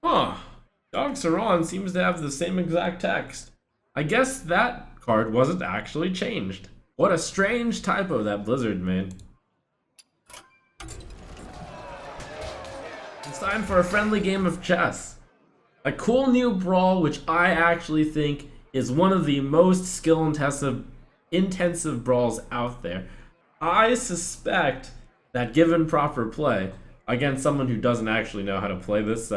Huh. Dog Saron seems to have the same exact text. I guess that card wasn't actually changed. What a strange typo that Blizzard made. It's time for a friendly game of chess. A cool new Brawl, which I actually think is one of the most intensive brawls out there. I suspect that given proper play against someone who doesn't actually know how to play this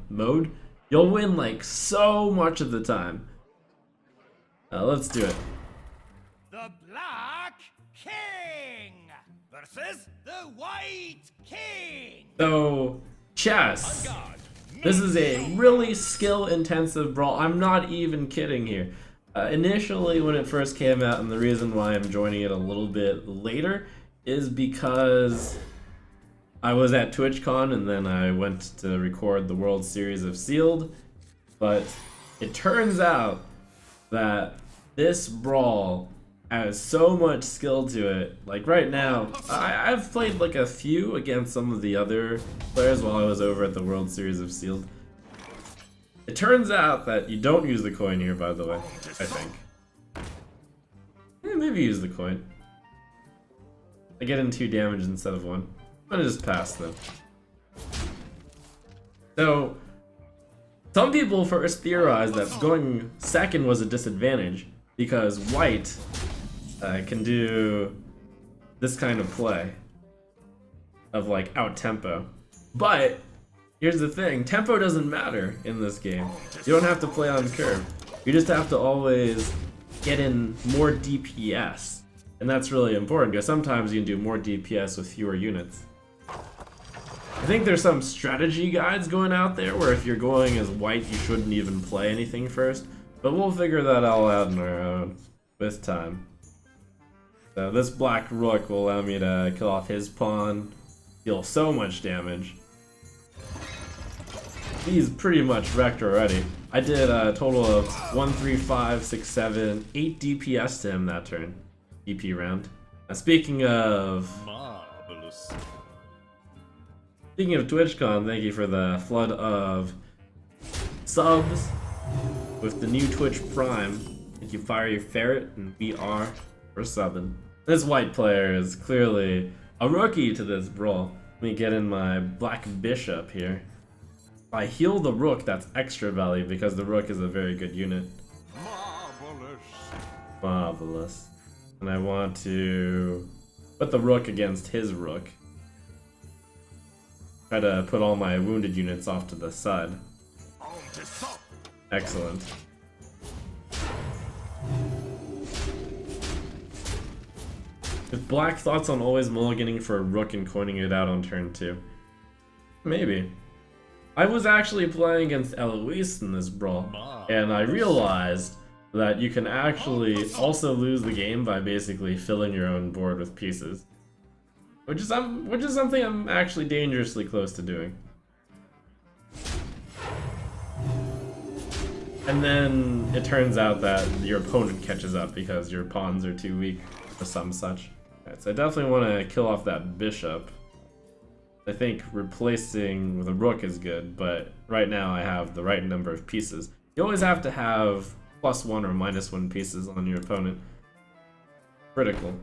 mode, you'll win like so much of the time. Let's do it. The Black King versus the White King. So, chess. This is a really skill-intensive brawl. I'm not even kidding here. Initially, when it first came out, and the reason why I'm joining it a little bit later, is because I was at TwitchCon and then I went to record the World Series of Sealed. But it turns out that this brawl has so much skill to it. Like right now, I've played like a few against some of the other players while I was over at the World Series of Sealed. It turns out that you don't use the coin here, by the way, I think. Maybe use the coin. I get in 2 damage instead of 1. I'm gonna just pass though. So, some people first theorized that going second was a disadvantage because white can do this kind of play of like out tempo. But here's the thing, tempo doesn't matter in this game. You don't have to play on curve. You just have to always get in more DPS. And that's really important because sometimes you can do more DPS with fewer units. I think there's some strategy guides going out there where if you're going as white, you shouldn't even play anything first. But we'll figure that all out on our own with time. So this black rook will allow me to kill off his pawn, deal so much damage. He's pretty much wrecked already. I did a total of 1, 3, 5, 6, 7, 8 DPS to him that turn. DP round. Now speaking of Marvelous. Speaking of TwitchCon, thank you for the flood of subs with the new Twitch Prime. Thank you, Fiery Ferret and BR for subbing. This white player is clearly a rookie to this brawl. Let me get in my black bishop here. If I heal the rook, that's extra value because the rook is a very good unit. Marvelous. Marvelous. And I want to put the rook against his rook. Try to put all my wounded units off to the side. Excellent. If black thoughts on always mulliganing for a rook and coining it out on turn 2? Maybe. I was actually playing against Eloise in this brawl, and I realized that you can actually also lose the game by basically filling your own board with pieces. Which is something I'm actually dangerously close to doing. And then it turns out that your opponent catches up because your pawns are too weak or some such. Alright, so I definitely want to kill off that bishop. I think replacing with a rook is good, but right now I have the right number of pieces. You always have to have +1 or -1 pieces on your opponent. Critical.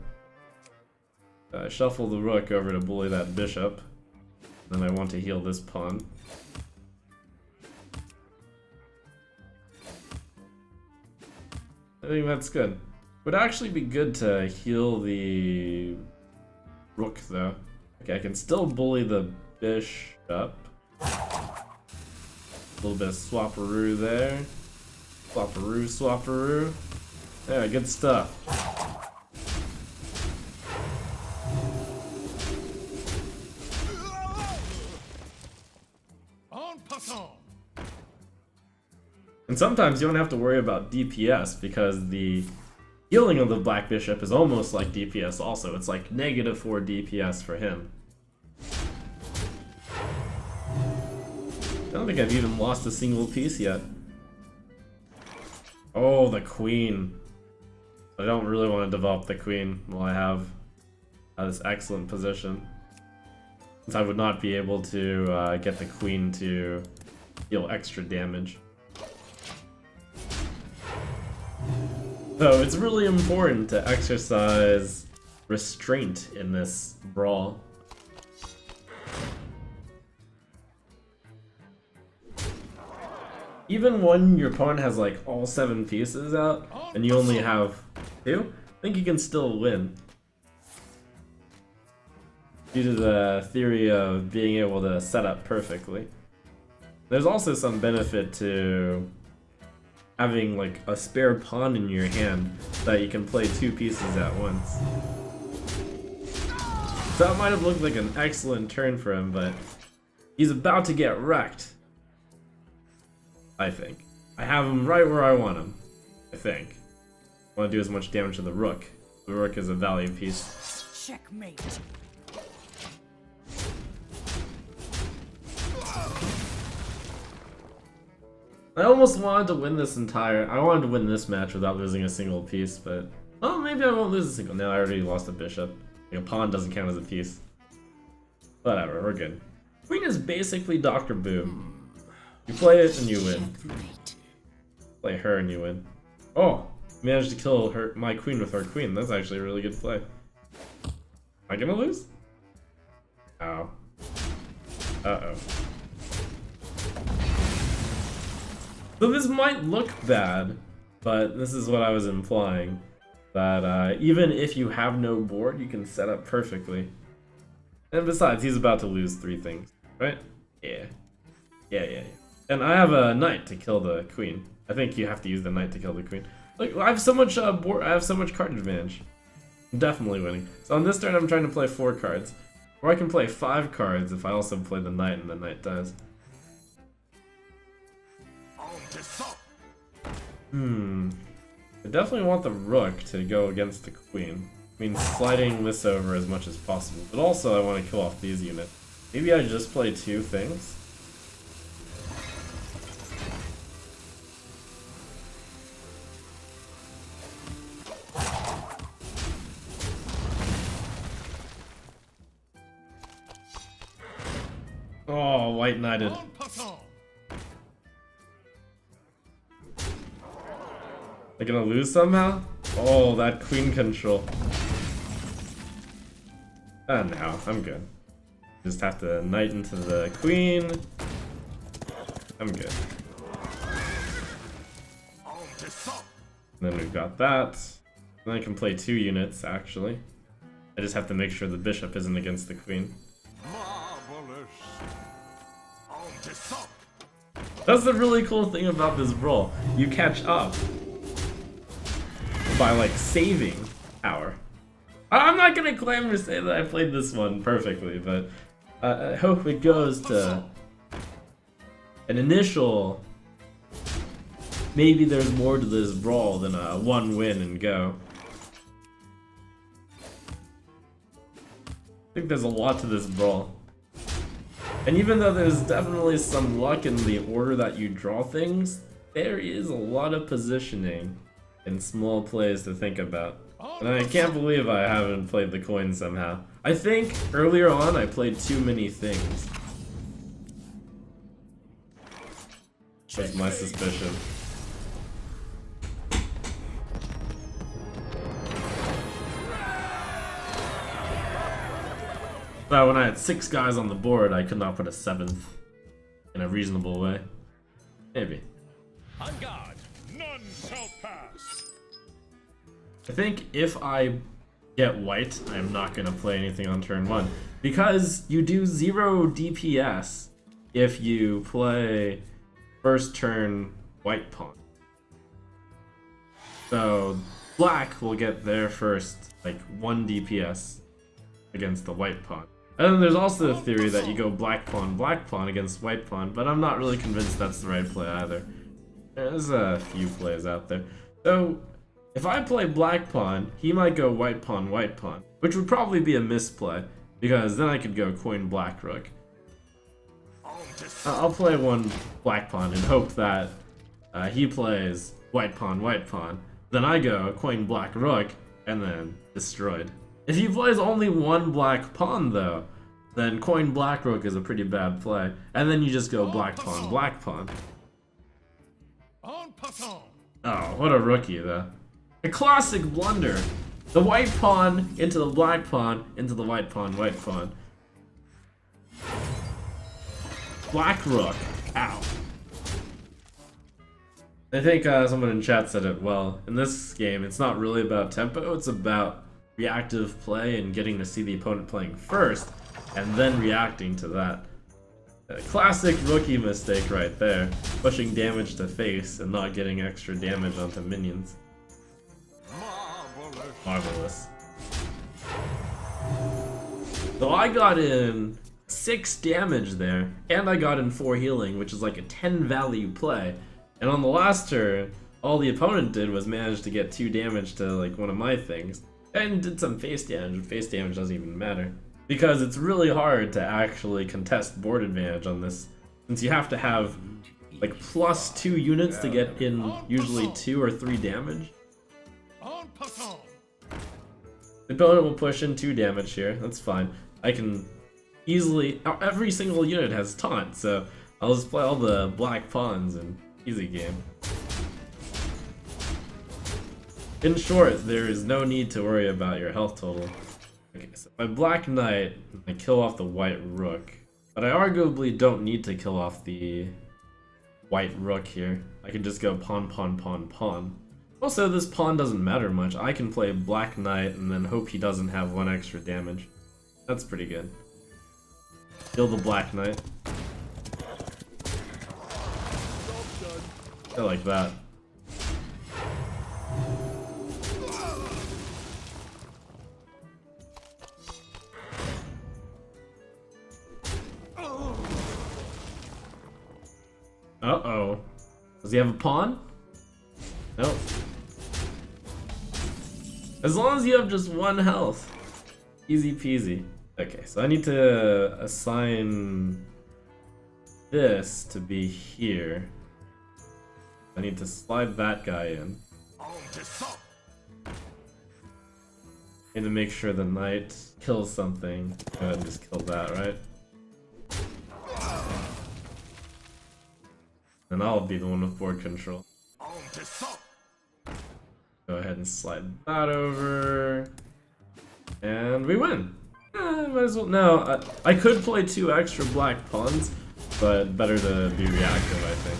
Shuffle the rook over to bully that bishop. Then I want to heal this pawn. I think that's good. Would actually be good to heal the rook though. Okay, I can still bully the bishop. A little bit of swapperoo there. Swapperoo, swapperoo. Yeah, good stuff. And sometimes you don't have to worry about DPS because the healing of the black bishop is almost like DPS also. It's like -4 DPS for him. I don't think I've even lost a single piece yet. Oh, the queen. I don't really want to develop the queen while I have this excellent position. Since I would not be able to get the queen to deal extra damage. So it's really important to exercise restraint in this brawl. Even when your opponent has like all 7 pieces out and you only have 2, I think you can still win. Due to the theory of being able to set up perfectly. There's also some benefit to having like a spare pawn in your hand that you can play 2 pieces at once. So that might have looked like an excellent turn for him, but he's about to get wrecked. I think. I have him right where I want him. I think. I want to do as much damage to the rook. The rook is a value piece. Checkmate. I almost wanted to win this I wanted to win this match without losing a single piece, but oh, maybe I won't lose a single. No, I already lost a bishop. A pawn doesn't count as a piece. Whatever, we're good. Queen is basically Dr. Boom. You play it and you win. Play her and you win. Oh, managed to kill my queen with her queen. That's actually a really good play. Am I gonna lose? Ow. Uh-oh. So this might look bad, but this is what I was implying. That even if you have no board, you can set up perfectly. And besides, he's about to lose 3 things, right? Yeah. Yeah. And I have a knight to kill the queen. I think you have to use the knight to kill the queen. Like, I have so much board. I have so much card advantage. I'm definitely winning. So on this turn, I'm trying to play 4 cards, or I can play 5 cards if I also play the knight and the knight dies. I definitely want the rook to go against the queen. I mean, sliding this over as much as possible, but also I want to kill off these units. Maybe I just play 2 things. Oh, white knighted. They're gonna lose somehow? Oh, that queen control. No, I'm good. Just have to knight into the queen. I'm good. And then we've got that. Then I can play 2 units, actually. I just have to make sure the bishop isn't against the queen. That's the really cool thing about this brawl. You catch up by like saving power. I'm not gonna claim to say that I played this one perfectly, but I hope it goes to an initial. Maybe there's more to this brawl than a 1 win and go. I think there's a lot to this brawl. And even though there's definitely some luck in the order that you draw things, there is a lot of positioning and small plays to think about. And I can't believe I haven't played the coin somehow. I think earlier on I played too many things. That's my suspicion. But when I had 6 guys on the board, I could not put a 7th in a reasonable way. Maybe. On guard, none shall pass. I think if I get white, I'm not going to play anything on turn 1. Because you do 0 DPS if you play first turn white pawn. So black will get their first, like, 1 DPS against the white pawn. And then there's also the theory that you go black pawn against white pawn, but I'm not really convinced that's the right play either. There's a few plays out there. So if I play black pawn, he might go white pawn, which would probably be a misplay, because then I could go queen black rook. I'll play 1 black pawn and hope that he plays white pawn. Then I go queen black rook, and then destroyed. If he plays only 1 black pawn though, then coin black rook is a pretty bad play. And then you just go black pawn, black pawn. Oh, what a rookie though. A classic blunder. The white pawn into the black pawn into the white pawn, white pawn. Black rook. Ow. I think someone in chat said it well. In this game, it's not really about tempo, it's about reactive play and getting to see the opponent playing first, and then reacting to that. A classic rookie mistake right there, pushing damage to face and not getting extra damage onto minions. Marvelous. So I got in 6 damage there, and I got in 4 healing, which is like a 10 value play. And on the last turn, all the opponent did was manage to get 2 damage to like one of my things, and did some face damage, but face damage doesn't even matter. Because it's really hard to actually contest board advantage on this, since you have to have like +2 units to get in usually 2 or 3 damage. The opponent will push in 2 damage here, that's fine. I can easily, every single unit has taunt, so I'll just play all the black pawns and easy game. In short, there is no need to worry about your health total. Okay, so my black knight, I kill off the white rook, but I arguably don't need to kill off the white rook here. I can just go pawn, pawn, pawn, pawn. Also, this pawn doesn't matter much. I can play black knight and then hope he doesn't have 1 extra damage. That's pretty good. Kill the black knight. I like that. Uh-oh. Does he have a pawn? Nope. As long as you have just 1 health. Easy peasy. Okay, so I need to assign this to be here. I need to slide that guy in. Need to make sure the knight kills something. Go ahead and just kill that, right? And I'll be the one with board control. Go ahead and slide that over. And we win! Might as well. No, I could play 2 extra black pawns, but better to be reactive, I think.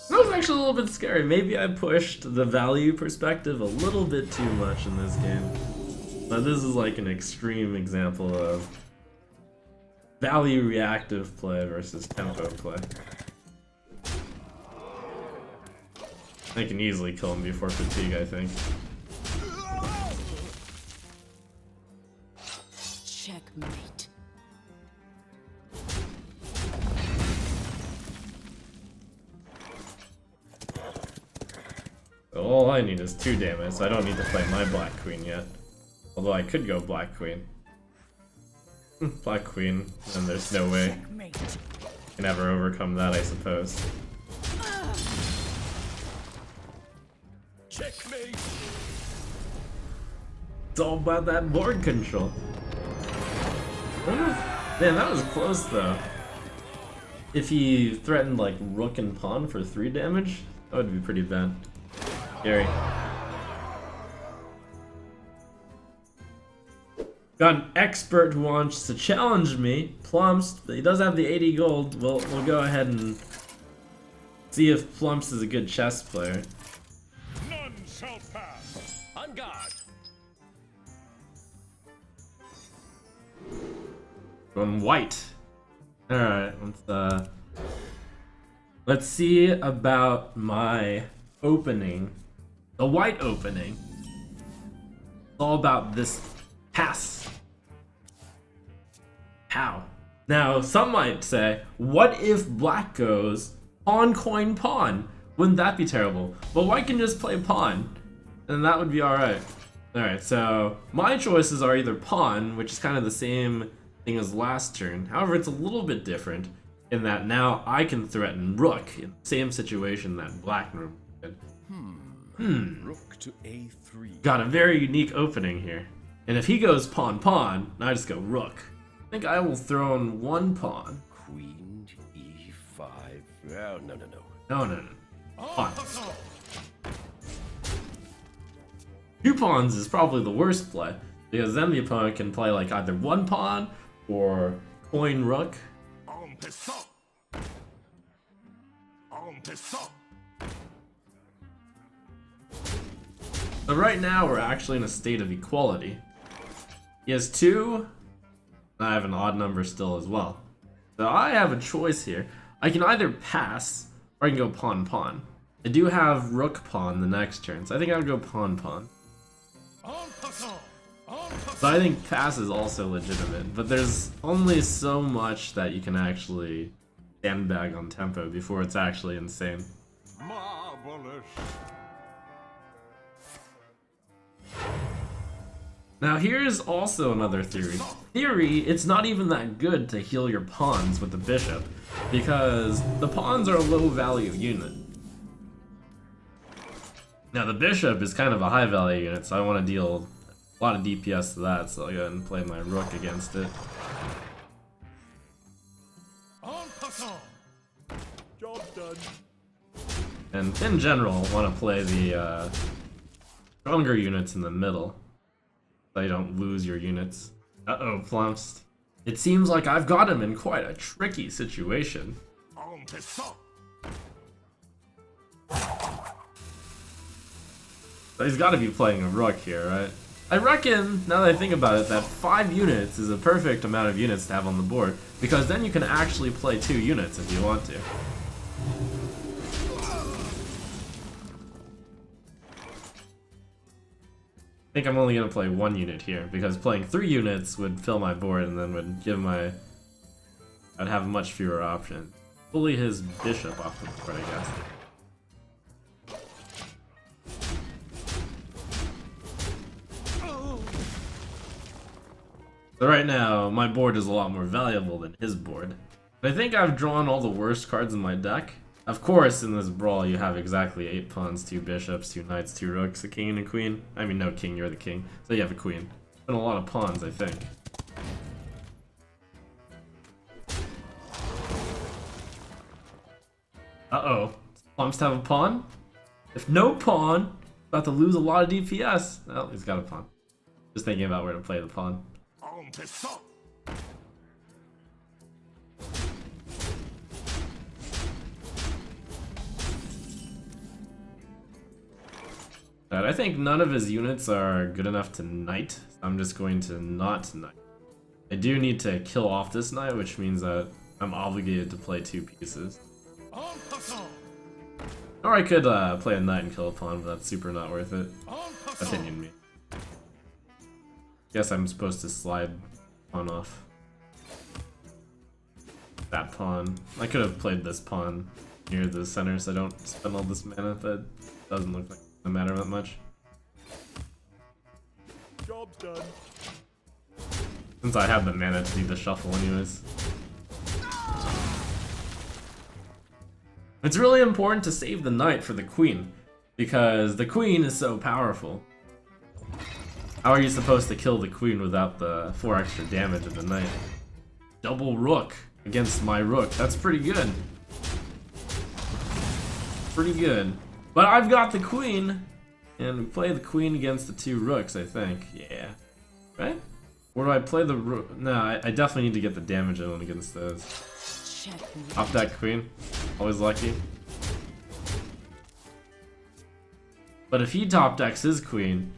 That was actually a little bit scary. Maybe I pushed the value perspective a little bit too much in this game. But this is like an extreme example of value reactive play versus tempo play. I can easily kill him before fatigue, I think. Checkmate. So all I need is 2 damage, so I don't need to play my black queen yet. Although I could go black queen. Black queen, and there's no way I can ever overcome that, I suppose. Checkmate. It's all about that board control. Man, that was close though. If he threatened like rook and pawn for 3 damage, that would be pretty bad. Scary. Got an expert who wants to challenge me. Plumps, but he does have the 80 gold. We'll go ahead and see if Plumps is a good chess player. None shall pass. On guard. Going white. Alright, let's see about my opening. The white opening. It's all about this pass. How? Now, some might say, what if black goes pawn, coin, pawn? Wouldn't that be terrible? But white can just play pawn, and that would be alright. Alright, so my choices are either pawn, which is kind of the same thing as last turn. However, it's a little bit different in that now I can threaten rook in the same situation that black normally did. Rook to A3. Got a very unique opening here. And if he goes pawn pawn, I just go rook. I think I will throw in one pawn. Queen e5. Oh, no, no, no. No, no, no. Pawn. 2 pawns is probably the worst play, because then the opponent can play like either one pawn or coin rook. So right now we're actually in a state of equality. He has 2, and I have an odd number still as well. So I have a choice here. I can either pass, or I can go pawn pawn. I do have rook pawn the next turn, so I think I'll go pawn pawn. So I think pass is also legitimate, but there's only so much that you can actually sandbag on tempo before it's actually insane. Marvelous. Now here's also another theory. It's not even that good to heal your pawns with the bishop, because the pawns are a low value unit. Now the bishop is kind of a high value unit, so I want to deal a lot of DPS to that, so I'll go ahead and play my rook against it. Job done. And in general, I want to play the stronger units in the middle, so you don't lose your units. Uh-oh, plumped. It seems like I've got him in quite a tricky situation. So he's got to be playing a rook here, right? I reckon, now that I think about it, that 5 units is a perfect amount of units to have on the board, because then you can actually play 2 units if you want to. I think I'm only going to play 1 unit here, because playing 3 units would fill my board and then would give my... I'd have much fewer options. Bully his bishop off the board, I guess. So right now, my board is a lot more valuable than his board. But I think I've drawn all the worst cards in my deck. Of course, in this brawl, you have exactly 8 pawns, 2 bishops, 2 knights, 2 rooks, a king and a queen. I mean, no king, you're the king. So you have a queen. And a lot of pawns, I think. Uh-oh. Does Plumps have a pawn? If no pawn, about to lose a lot of DPS. Oh, he's got a pawn. Just thinking about where to play the pawn. But I think none of his units are good enough to knight, so I'm just going to not knight. I do need to kill off this knight, which means that I'm obligated to play 2 pieces. Or I could play a knight and kill a pawn, but that's super not worth it. Opinion me. Guess I'm supposed to slide pawn off. That pawn. I could have played this pawn near the center so I don't spend all this mana, but it doesn't look like it matter that much. Job's done. Since I have the mana to do the shuffle anyways. It's really important to save the knight for the queen, because the queen is so powerful. How are you supposed to kill the queen without the 4 extra damage of the knight? Double rook against my rook. That's pretty good. Pretty good. But I've got the queen, and we play the queen against the 2 rooks, I think. Yeah. Right? Or do I play the rook? No, I definitely need to get the damage in against those. Top deck queen. Always lucky. But if he top decks his queen,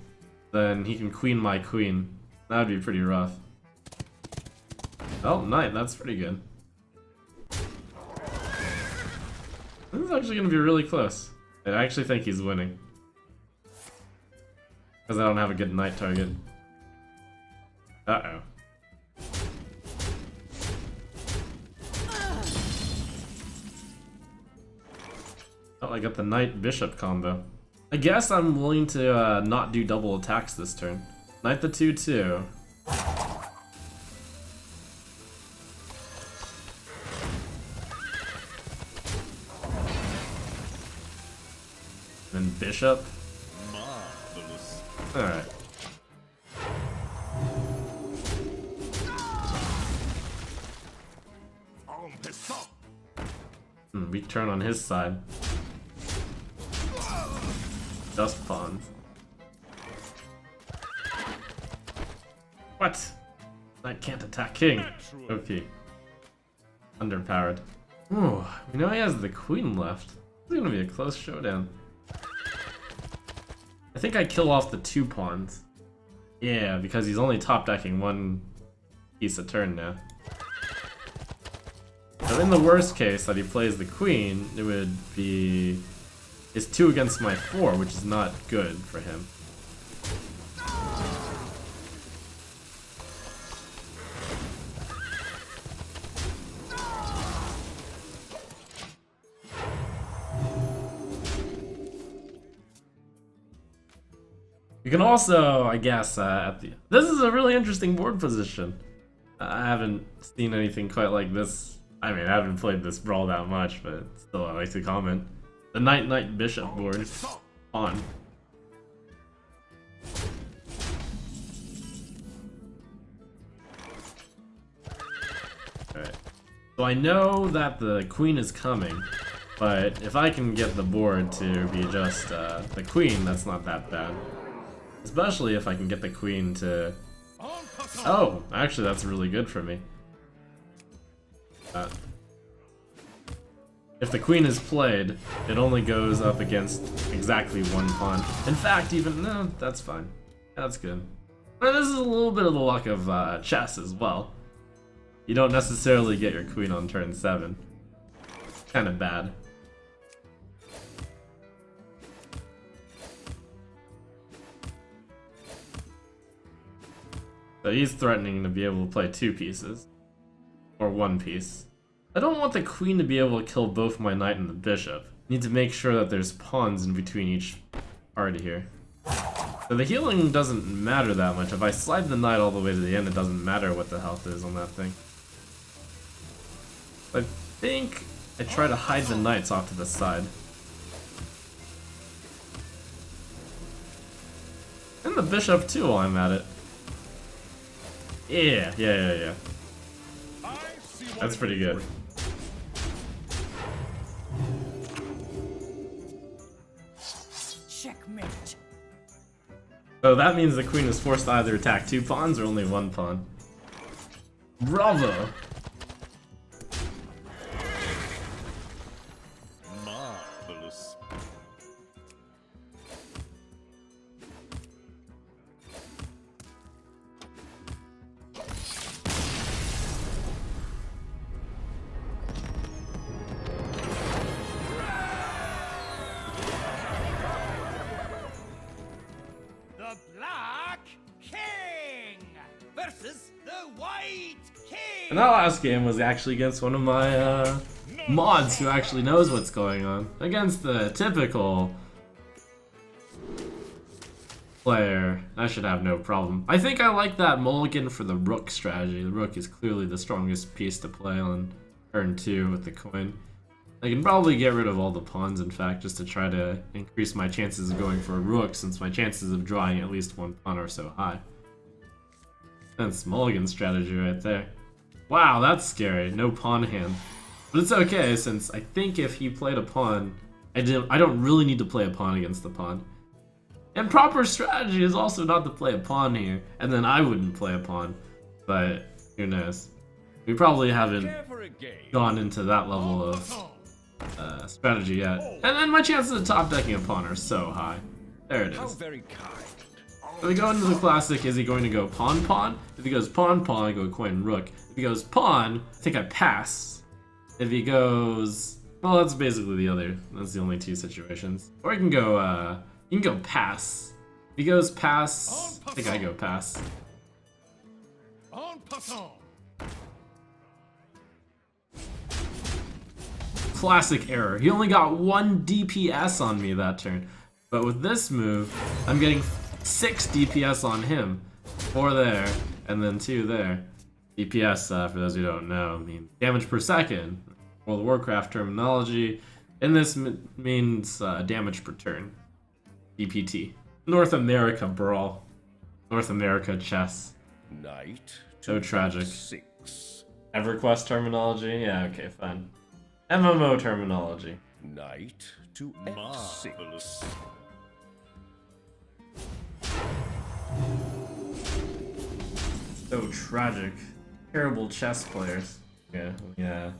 then he can queen my queen. That would be pretty rough. Oh, knight, that's pretty good. This is actually going to be really close. I actually think he's winning. Because I don't have a good knight target. Uh-oh. Oh, I got the knight bishop combo. I guess I'm willing to not do double attacks this turn. Knight the 2-2. And bishop. Marvelous. Alright. weak turn on his side. Just pawns. What? Knight can't attack king. Okay. Underpowered. Ooh, we know he has the queen left. It's gonna be a close showdown. I think I kill off the 2 pawns. Yeah, because he's only top decking 1 piece a turn now. So in the worst case that he plays the queen, it would be his 2 against my 4, which is not good for him. You can also, I guess, this is a really interesting board position. I haven't seen anything quite like this. I mean, I haven't played this Brawl that much, but still I like to comment. The Knight Bishop board on. Alright. So I know that the queen is coming, but if I can get the board to be just the queen, that's not that bad. Especially if I can get the queen to... Oh, actually that's really good for me. If the queen is played, it only goes up against exactly 1 pawn. In fact, even... No, that's fine. That's good. But this is a little bit of the luck of chess as well. You don't necessarily get your queen on turn 7. Kinda bad. So he's threatening to be able to play 2 pieces. Or 1 piece. I don't want the queen to be able to kill both my knight and the bishop. Need to make sure that there's pawns in between each party here. So the healing doesn't matter that much. If I slide the knight all the way to the end, it doesn't matter what the health is on that thing. I think I try to hide the knights off to the side. And the bishop too while I'm at it. Yeah. That's pretty good. Checkmate. So that means the queen is forced to either attack 2 pawns or only 1 pawn. Bravo! Marvelous. The Black King versus the White King. And that last game was actually against one of my mods who actually knows what's going on. Against the typical player, I should have no problem. I think I like that mulligan for the rook strategy. The rook is clearly the strongest piece to play on turn 2 with the coin. I can probably get rid of all the pawns, in fact, just to try to increase my chances of going for a rook, since my chances of drawing at least 1 pawn are so high. That's mulligan strategy right there. Wow, that's scary. No pawn hand. But it's okay, since I think if he played a pawn, I don't really need to play a pawn against the pawn. And proper strategy is also not to play a pawn here, and then I wouldn't play a pawn. But who knows? We probably haven't gone into that level of strategy yet. And then my chances of top decking a pawn are so high. There it How is. very kind. So we go into the classic. Is he going to go pawn pawn? If he goes pawn pawn, I go coin rook. If he goes pawn, I think I pass. If he goes, well, that's basically that's the only 2 situations. Or I can go you can go pass. If he goes pass, I think I go pass. En passant. Classic error. He only got 1 DPS on me that turn. But with this move, I'm getting 6 DPS on him. 4 there, and then 2 there. DPS, for those who don't know, means damage per second. World of Warcraft terminology. And this means damage per turn. DPT. North America Brawl. North America chess. Knight. So tragic. 6. EverQuest terminology? Yeah, okay, fine. MMO terminology. Knight to F6. So tragic. Terrible chess players. Yeah.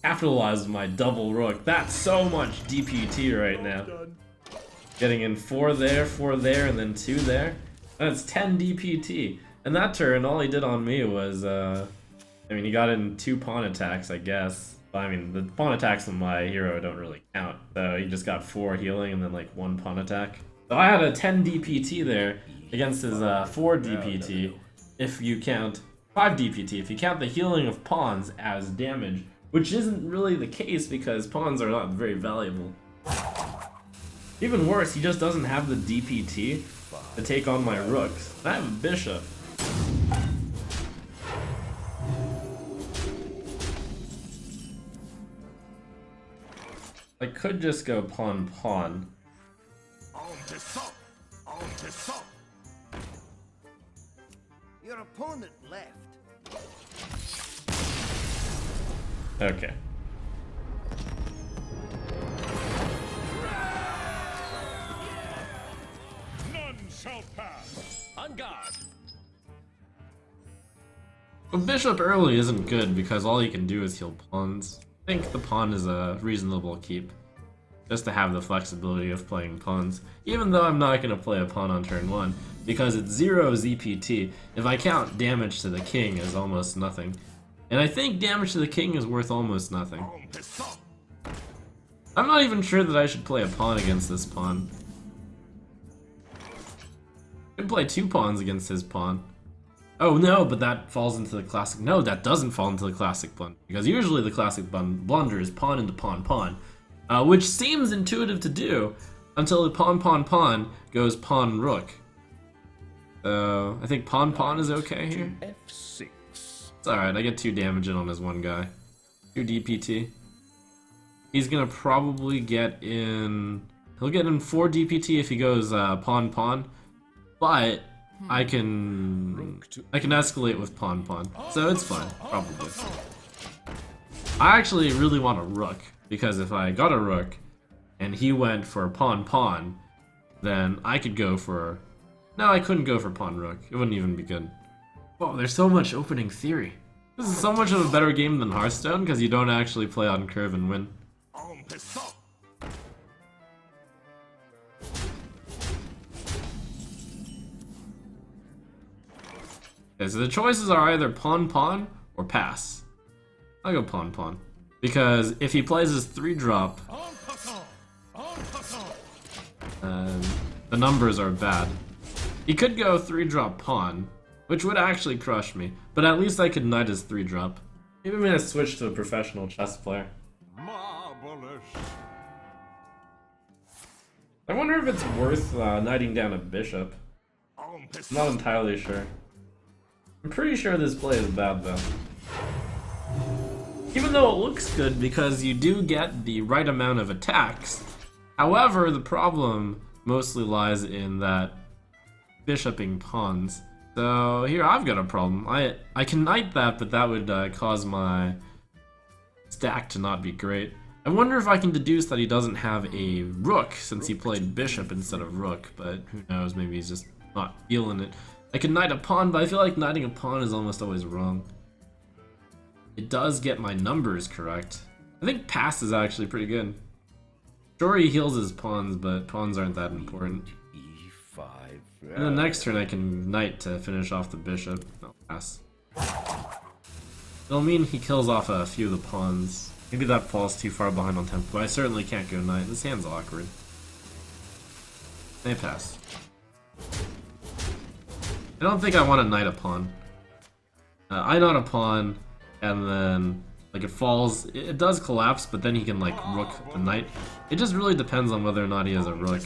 Capitalized my double rook. That's so much DPT right now. Getting in 4 there, and then 2 there. That's 10 DPT. And that turn, all he did on me was, I mean, he got in 2 pawn attacks, I guess. But, I mean, the pawn attacks on my hero don't really count. So he just got 4 healing and then like 1 pawn attack. So I had a 10 DPT there against his 4 DPT. If you count 5 DPT, if you count the healing of pawns as damage, which isn't really the case because pawns are not very valuable. Even worse, he just doesn't have the DPT to take on my rooks. I have a bishop. I could just go pawn. Your opponent left. Okay. None shall pass. On guard. Well, bishop early isn't good because all you can do is heal pawns. I think the pawn is a reasonable keep. Just to have the flexibility of playing pawns. Even though I'm not going to play a pawn on turn 1, because it's 0 ZPT. If I count damage to the king as almost nothing. And I think damage to the king is worth almost nothing. I'm not even sure that I should play a pawn against this pawn. I could play 2 pawns against his pawn. Oh no, but that falls into the classic. No, that doesn't fall into the classic blunder. Because usually the classic blunder is pawn into pawn. Which seems intuitive to do until the pawn goes pawn rook. So I think pawn is okay here. F6. It's alright, I get 2 damage in on his one guy. 2 DPT. He's gonna probably get in... He'll get in 4 DPT if he goes pawn. But I can escalate with pawn. So it's fine, probably. I actually really want a rook. Because if I got a rook, and he went for pawn, then I could go for... No, I couldn't go for pawn rook. It wouldn't even be good. Whoa, there's so much opening theory. This is so much of a better game than Hearthstone, because you don't actually play on curve and win. Okay, so the choices are either pawn or pass. I'll go pawn. Because if he plays his 3-drop, the numbers are bad. He could go 3-drop pawn, which would actually crush me, but at least I could knight his 3-drop. Maybe I'm gonna switch to a professional chess player. Marvelous. I wonder if it's worth knighting down a bishop. I'm not entirely sure. I'm pretty sure this play is bad though. Even though it looks good because you do get the right amount of attacks. However, the problem mostly lies in that bishoping pawns. So here I've got a problem. I can knight that, but that would cause my stack to not be great. I wonder if I can deduce that he doesn't have a rook since he played bishop instead of rook, but who knows, maybe he's just not feeling it. I can knight a pawn, but I feel like knighting a pawn is almost always wrong. It does get my numbers correct. I think pass is actually pretty good. Sure, he heals his pawns, but pawns aren't that important. E5. And the next turn I can knight to finish off the bishop. No, pass. It'll mean he kills off a few of the pawns. Maybe that falls too far behind on tempo, but I certainly can't go knight. This hand's awkward. I pass. I don't think I want to knight a pawn. I knight a pawn, and then like it falls. It does collapse, but then he can like rook the knight. It just really depends on whether or not he has a rook.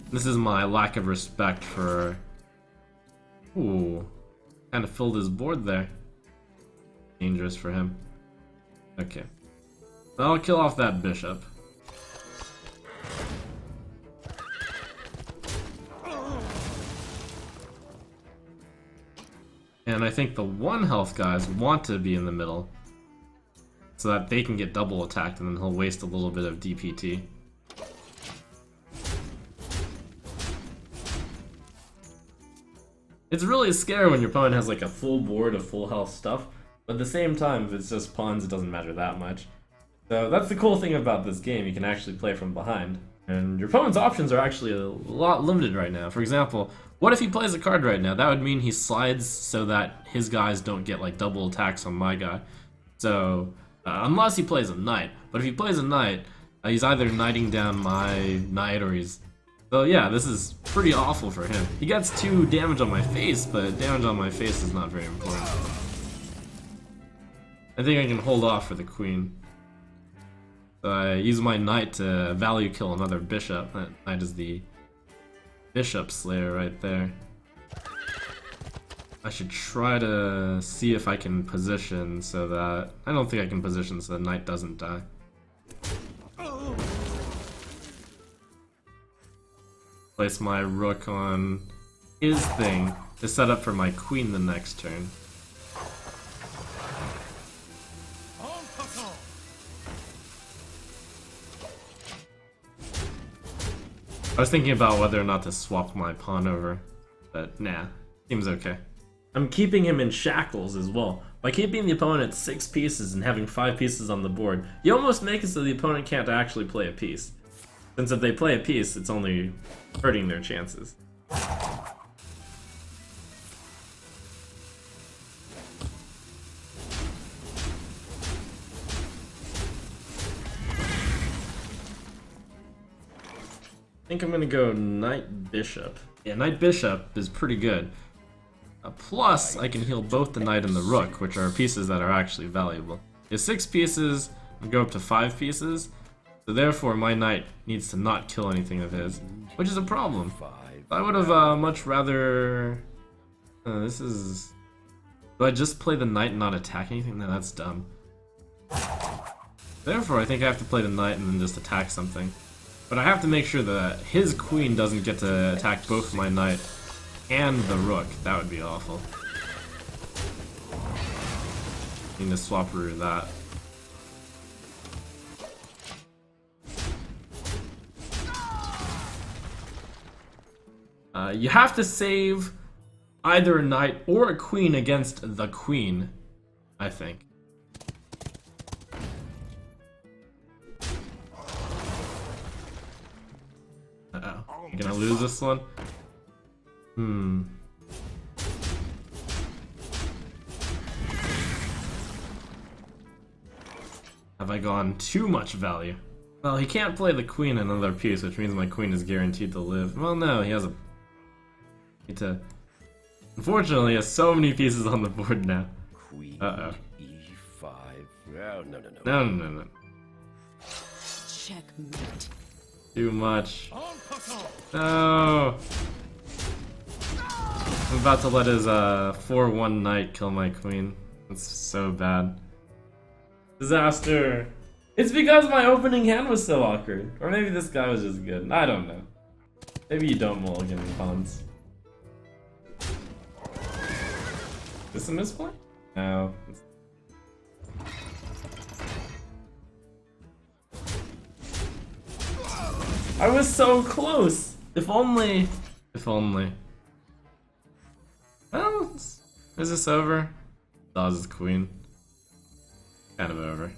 This is my lack of respect for... Ooh, kind of filled his board there. Dangerous for him. Okay. I'll kill off that bishop. And I think the 1 health guys want to be in the middle so that they can get double attacked and then he'll waste a little bit of DPT. It's really scary when your opponent has like a full board of full health stuff, but at the same time, if it's just pawns, it doesn't matter that much. So that's the cool thing about this game, you can actually play from behind. And your opponent's options are actually a lot limited right now. For example, what if he plays a card right now? That would mean he slides so that his guys don't get like double attacks on my guy. So, unless he plays a knight. But if he plays a knight, he's either knighting down my knight or he's... So yeah, this is pretty awful for him. He gets 2 damage on my face, but damage on my face is not very important. I think I can hold off for the queen. So I use my knight to value kill another bishop. That knight is the bishop slayer right there. I should try to see if I can position so that... I don't think I can position so the knight doesn't die. Place my rook on his thing to set up for my queen the next turn. I was thinking about whether or not to swap my pawn over, but nah, seems okay. I'm keeping him in shackles as well. By keeping the opponent at 6 pieces and having 5 pieces on the board, you almost make it so the opponent can't actually play a piece. Since if they play a piece, it's only hurting their chances. I think I'm gonna go Knight Bishop. Yeah, Knight Bishop is pretty good. Plus, I can heal both the Knight and the Rook, which are pieces that are actually valuable. If 6 pieces, I'll go up to 5 pieces. So therefore, my Knight needs to not kill anything of his, which is a problem. I would have much rather... this is... Do I just play the Knight and not attack anything? No, that's dumb. Therefore, I think I have to play the Knight and then just attack something. But I have to make sure that his queen doesn't get to attack both my Knight and the Rook. That would be awful. Need to swap through that. You have to save either a knight or a queen against the queen, I think. Uh-oh. I'm gonna lose this one? Have I gone too much value? Well, he can't play the queen another piece, which means my queen is guaranteed to live. Well, no, he has a... Unfortunately, he has so many pieces on the board now. Queen Uh-oh. E5. Oh, no. No. Checkmate. Too much. No! I'm about to let his 4-1 knight kill my queen. That's so bad. Disaster! It's because my opening hand was so awkward. Or maybe this guy was just good. I don't know. Maybe you don't mulligan the pawns. Is this a misplay? No. I was so close! If only... If only. Well, is this over? Dawes' queen. Kind of over.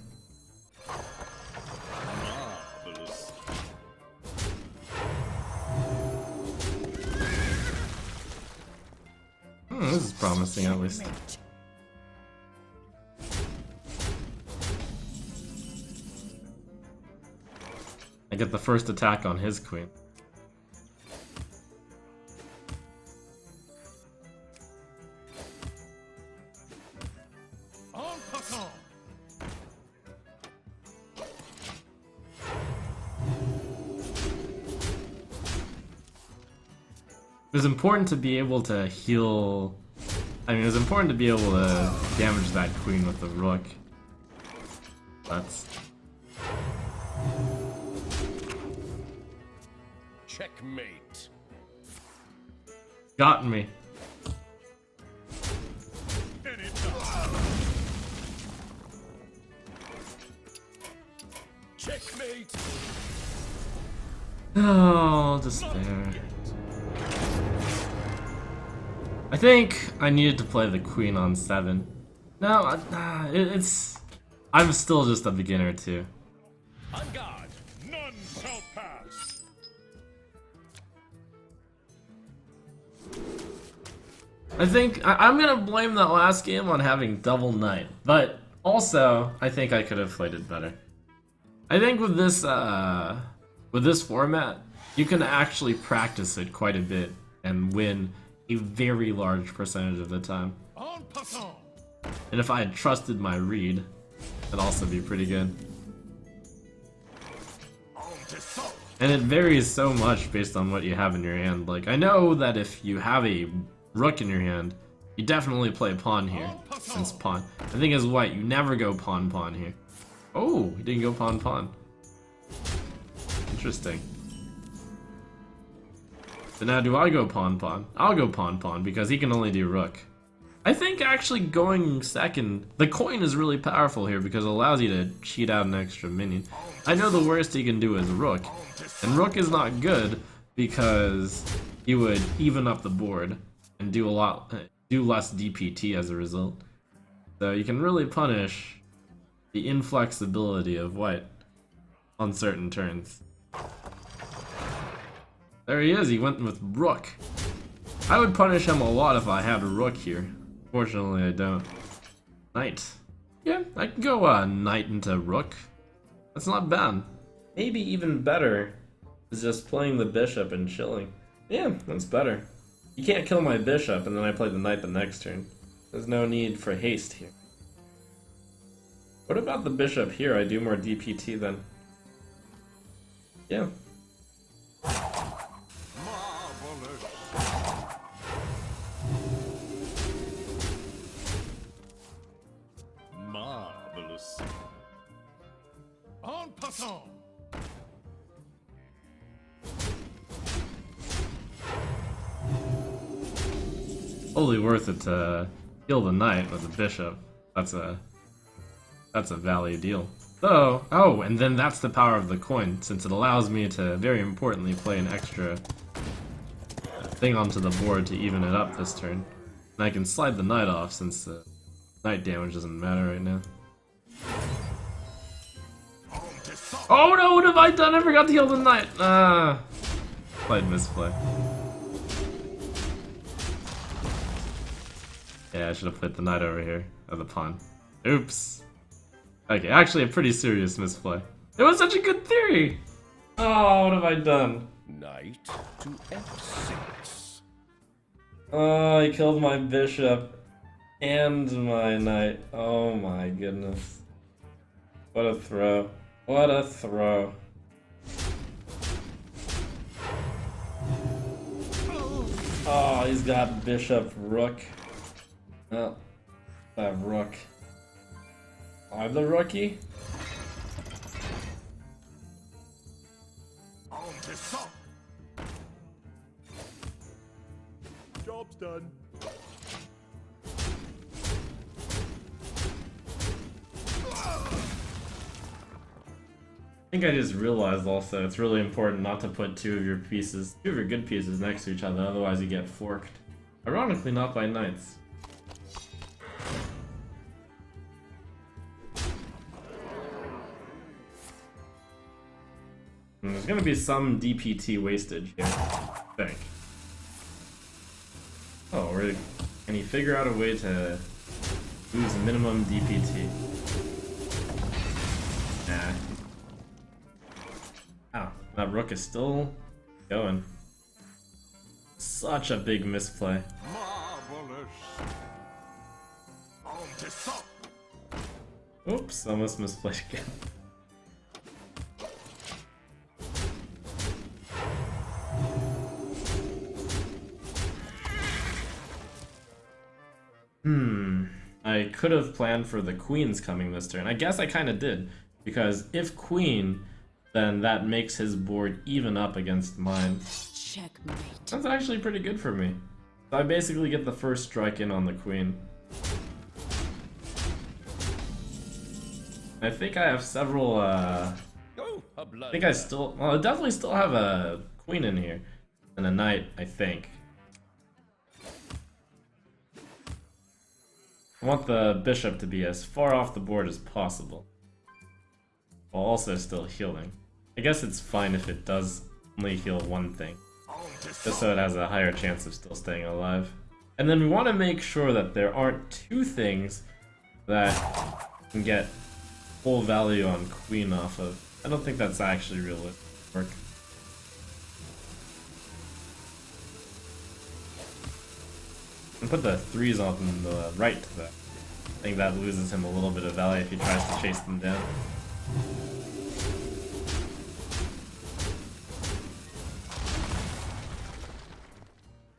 This is promising at least. I get the first attack on his queen. It was important to be able to heal... I mean, it was important to be able to damage that queen with the rook. That's... Checkmate. Got me. Oh, despair. I think I needed to play the queen on 7. No, I'm still just a beginner too. On guard, none shall pass. I think I'm gonna blame that last game on having double knight, but also I think I could have played it better. I think with this format, you can actually practice it quite a bit and win a very large percentage of the time. En passant. And if I had trusted my read, that'd also be pretty good. And it varies so much based on what you have in your hand. Like, I know that if you have a rook in your hand, you definitely play pawn here, since pawn. The thing is, white, you never go pawn here. Oh, he didn't go pawn. Interesting. So now do I go pawn? I'll go pawn because he can only do rook. I think actually going second, the coin is really powerful here because it allows you to cheat out an extra minion. I know the worst he can do is rook, and rook is not good because he would even up the board and do less DPT as a result. So you can really punish the inflexibility of white on certain turns. There he is, he went with rook. I would punish him a lot if I had a rook here. Fortunately, I don't. Knight. Yeah, I can go knight into rook. That's not bad. Maybe even better is just playing the bishop and chilling. Yeah, that's better. You can't kill my bishop and then I play the knight the next turn. There's no need for haste here. What about the bishop here? I do more DPT then. Yeah. Marvelous. En passant. Totally worth it to kill the knight with the bishop. That's a value deal. So, oh, and then that's the power of the coin, since it allows me to, very importantly, play an extra thing onto the board to even it up this turn. And I can slide the knight off, since the knight damage doesn't matter right now. Oh no, what have I done? I forgot to heal the knight! Slight misplay. Yeah, I should have put the knight over here, or the pawn. Oops. Okay, actually a pretty serious misplay. It was such a good theory! Oh, what have I done? Knight to f6. Oh, he killed my bishop and my knight. Oh my goodness. What a throw. What a throw. Oh, he's got bishop, rook. Oh, that rook. I'm the rookie. Job's done. I think I just realized also it's really important not to put two of your good pieces next to each other, otherwise you get forked. Ironically, not by knights. And there's gonna be some DPT wastage here, I think. Oh, can he figure out a way to lose minimum DPT? Nah. Ow, that rook is still going. Such a big misplay. Oops, almost misplayed again. I could have planned for the queens coming this turn. I guess I kind of did, because if queen, then that makes his board even up against mine. Checkmate. That's actually pretty good for me. So I basically get the first strike in on the queen. I think I have several A I think I still, well, I definitely still have a queen in here. And a knight, I think. I want the bishop to be as far off the board as possible, while also still healing. I guess it's fine if it does only heal one thing, just so it has a higher chance of still staying alive. And then we want to make sure that there aren't two things that can get full value on queen off of. I don't think that's actually realistic work. And put the 3s on the right to that. I think that loses him a little bit of value if he tries to chase them down.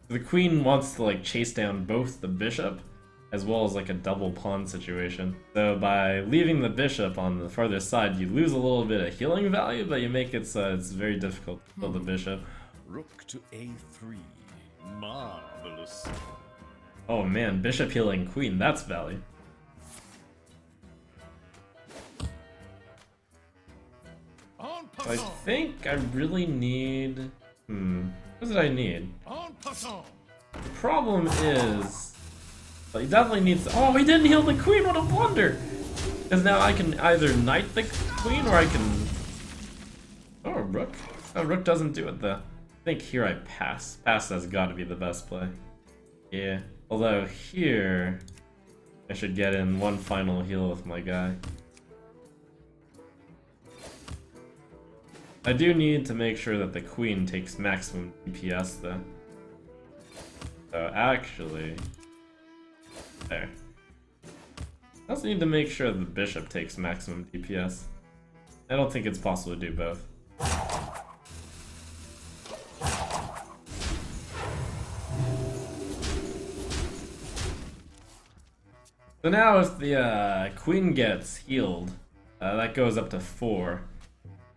The queen wants to like chase down both the bishop as well as like a double pawn situation. So by leaving the bishop on the farther side, you lose a little bit of healing value, but you make it so it's very difficult to kill the bishop. Rook to a3. Marvelous. Oh man, bishop healing queen, that's value. I think I really need... what did I need? The problem is... Well, he definitely needs... Oh, he didn't heal the queen, what a blunder! Because now I can either knight the queen or I can... Oh, rook? Oh, rook doesn't do it though. I think here I pass. Pass has got to be the best play. Yeah. Although here... I should get in one final heal with my guy. I do need to make sure that the queen takes maximum DPS though. So actually... There. I also need to make sure the bishop takes maximum DPS. I don't think it's possible to do both. So now if the queen gets healed, that goes up to 4.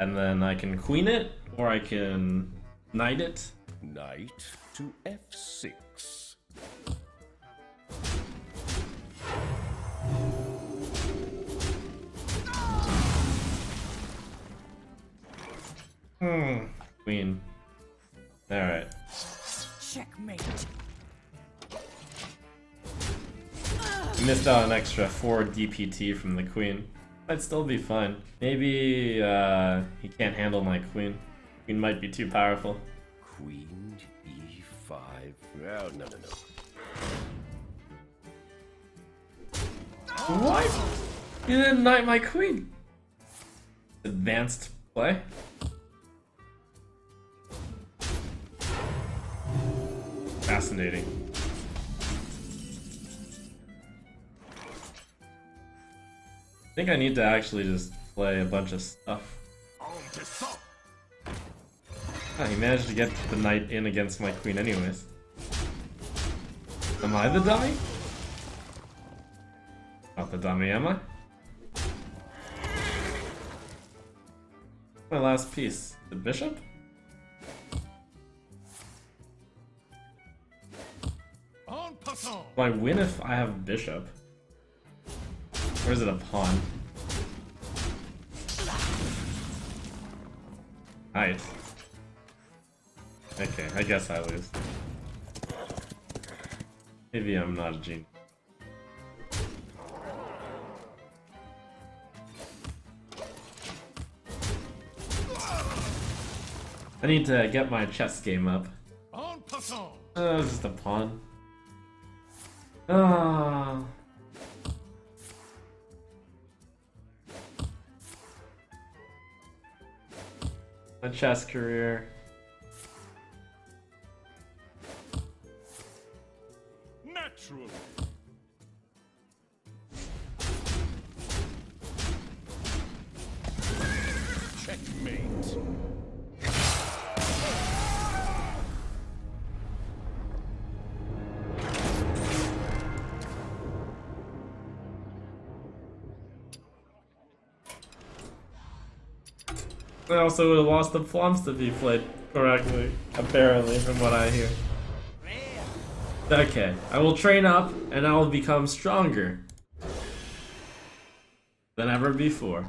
And then I can queen it, or I can knight it. Knight to f6. Queen. Alright. Checkmate. Missed out an extra 4 DPT from the queen. Might still be fine. Maybe he can't handle my queen. Queen might be too powerful. Queen e5. Oh, no. What? You didn't knight my queen. Advanced play. Fascinating. I think I need to actually just play a bunch of stuff. Oh, he managed to get the knight in against my queen anyways. Am I the dummy? Not the dummy, am I? My last piece. The bishop? Will I win if I have bishop? Or is it a pawn? Nice. Okay, I guess I lose. Maybe I'm not a genius. I need to get my chess game up. Oh, it's just a pawn. Ah. My chess career. Naturally. Checkmate. I also would have lost the plums if he played correctly, apparently, from what I hear. Okay, I will train up and I will become stronger than ever before.